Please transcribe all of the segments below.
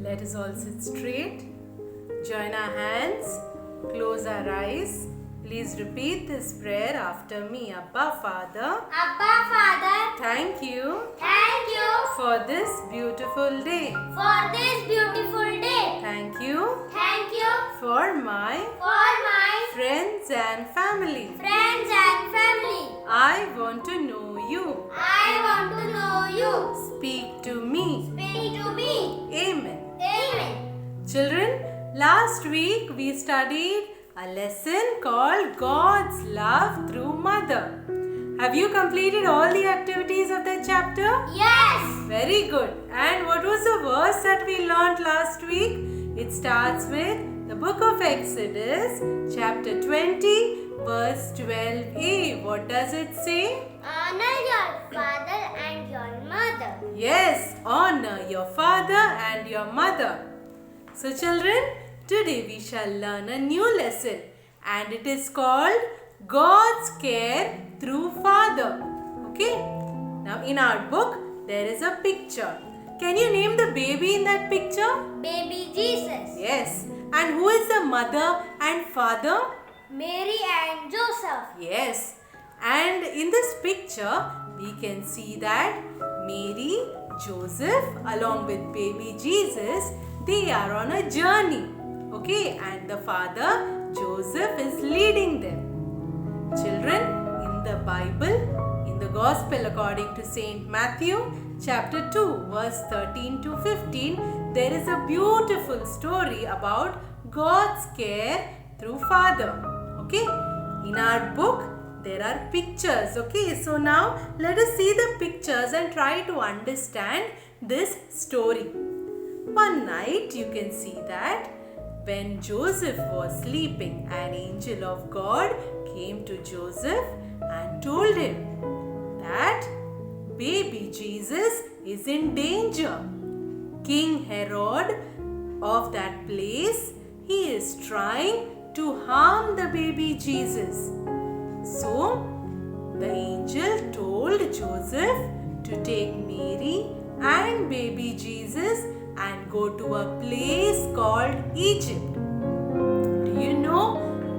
Let us all sit straight. Join our hands. Close our eyes. Please repeat this prayer after me. Abba Father. Abba Father. Thank you. Thank you For this beautiful day. for this beautiful day. Thank you. Thank you For my for my friends and family. friends and family. I want to know you. I want to know you. Speak to me. Speak to me. Amen. Amen. Children, last week we studied a lesson called God's Love Through Mother. Have you completed all the activities of that chapter? Yes. Very good. And what was the verse that we learned last week? It starts with the book of Exodus, chapter 20, verse 12a. What does it say? Honor your father and your mother. Yes, honor your father and your mother. So children, today we shall learn a new lesson and it is called God's Care Through Father. Okay? Now in our book, there is a picture. Can you name the baby in that picture? Baby Jesus. Yes. And who is the mother and father? Mary and Joseph. Yes. And in this picture, we can see that Mary, Joseph, along with baby Jesus, they are on a journey. Okay, and the father, Joseph, is leading them. Children, in the Bible, in the Gospel according to Saint Matthew, chapter 2, verse 13 to 15, there is a beautiful story about God's care through Father. Okay, in our book, there are pictures. Okay, so now let us see the pictures and try to understand this story. One night you can see that when Joseph was sleeping, an angel of God came to Joseph and told him that baby Jesus is in danger. King Herod of that place, he is trying to harm the baby Jesus. So, the angel told Joseph to take Mary and baby Jesus and go to a place called Egypt. Do you know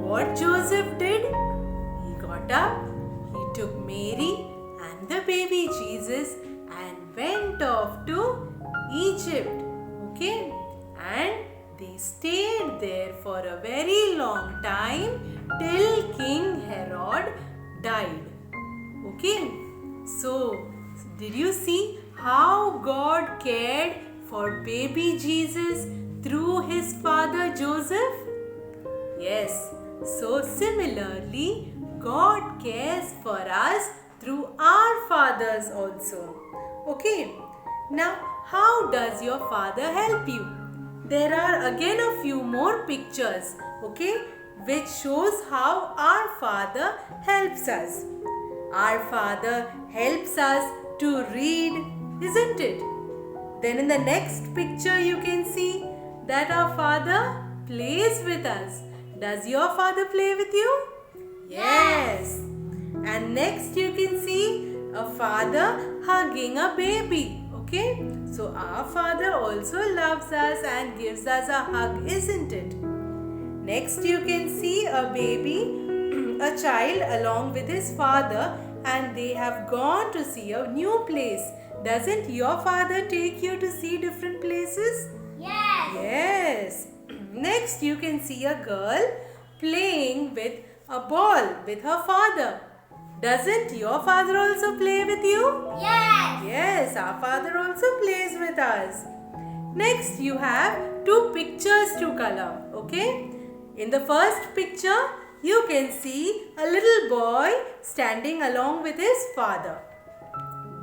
what Joseph did? He got up, he took Mary and the baby Jesus and went off to Egypt. Okay? And they stayed there for a very long time till King Herod died. Okay? So, did you see how God cared for baby Jesus through his father Joseph? Yes. So, similarly, God cares for us through our fathers also. Okay? Now, how does your father help you? There are again a few more pictures, okay, which shows how our Father helps us. Our Father helps us to read, isn't it? Then in the next picture you can see that our Father plays with us. Does your Father play with you? Yes. And next you can see a father hugging a baby. Okay, so our Father also loves us and gives us a hug, isn't it? Next you can see a baby, a child along with his father, and they have gone to see a new place. Doesn't your Father take you to see different places? Yes. Yes. Next you can see a girl playing with a ball with her father. Doesn't your Father also play with you? Yes. Yes, our Father also plays with us. Next, you have two pictures to color. Okay? In the first picture, you can see a little boy standing along with his father.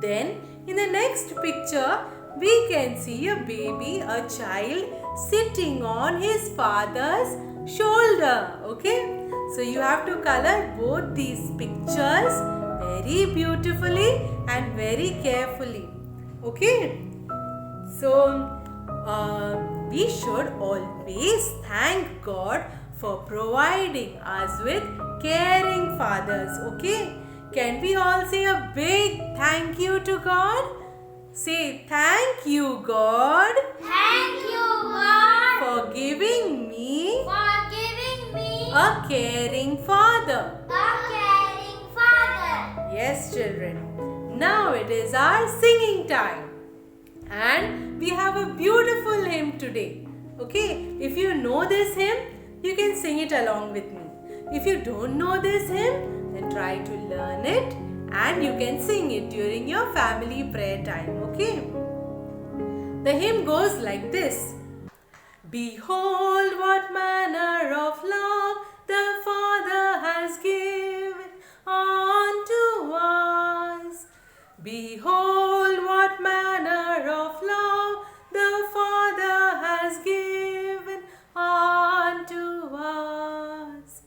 Then, in the next picture, we can see a baby, a child, sitting on his father's shoulder. Okay? So you have to color both these pictures very beautifully and very carefully. Okay? So we should always thank God for providing us with caring fathers. Okay? Can we all say a big thank you to God? Say thank you, God. Thank you, God for giving me for giving me a caring father. a caring father. Yes, children. Now it is our singing time. And we have a beautiful hymn today. Okay, if you know this hymn, you can sing it along with me. If you don't know this hymn, then try to learn it and you can sing it during your family prayer time. Okay, the hymn goes like this. Behold what manner of love the Father has given unto us. Behold what manner of love the Father has given unto us,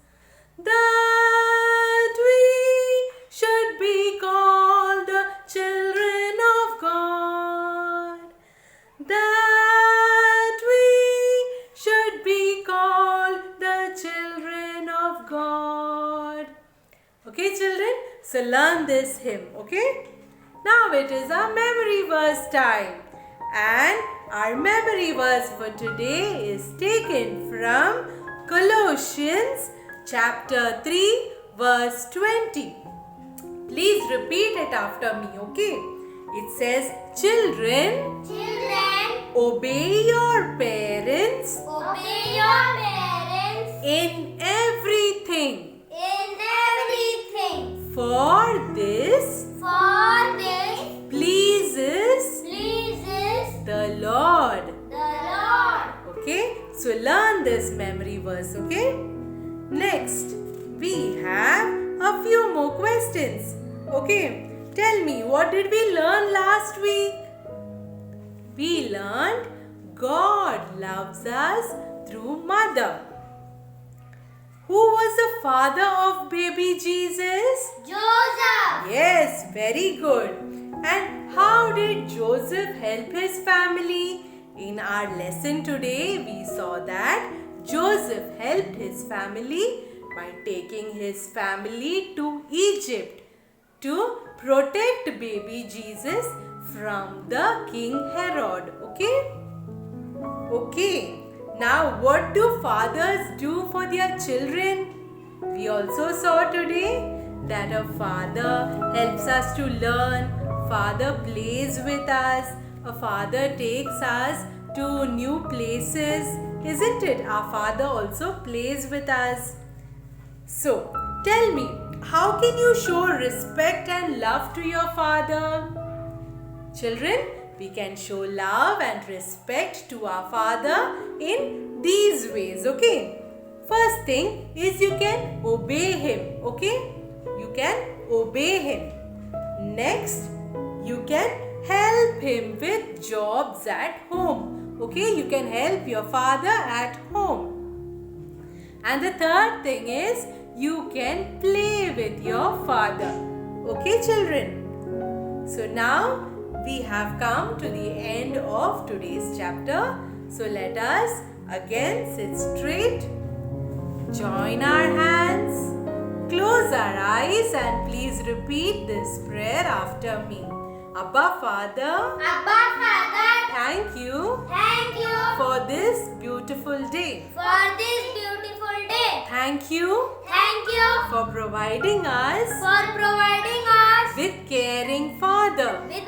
that we should be called the children of God, that we should be called the children of God. Okay, children, so learn this hymn. Okay, now it is our memory verse time, and our memory verse for today is taken from Colossians chapter 3 verse 20. Please repeat it after me. Okay, it says, children, Children, obey your parents obey your parents in everything, in everything. for this For this pleases pleases the Lord. the Lord. Okay, so learn this memory verse. Okay, next we have a few more questions. Okay, tell me, what did we learn last week? We learned God loves us through mother. Who was the father of baby Jesus? Joseph. Yes, very good. And how did Joseph help his family? In our lesson today, we saw that Joseph helped his family by taking his family to Egypt to protect baby Jesus from the King Herod. Okay? Okay. Now, what do fathers do for their children? We also saw today that a father helps us to learn, father plays with us, a father takes us to new places, isn't it? Our father also plays with us. So, tell me, how can you show respect and love to your father? Children, we can show love and respect to our father in these ways, okay? First thing is you can obey him, okay? You can obey him. Next, you can help him with jobs at home, okay? You can help your father at home. And the third thing is you can play with your father, okay, children? So now we have come to the end of today's chapter. So let us again sit straight, join our hands, close our eyes, and please repeat this prayer after me. Abba Father, Abba Father, thank you thank you for this beautiful day. for this beautiful day. Thank you Thank you for providing us for providing us with caring Father. with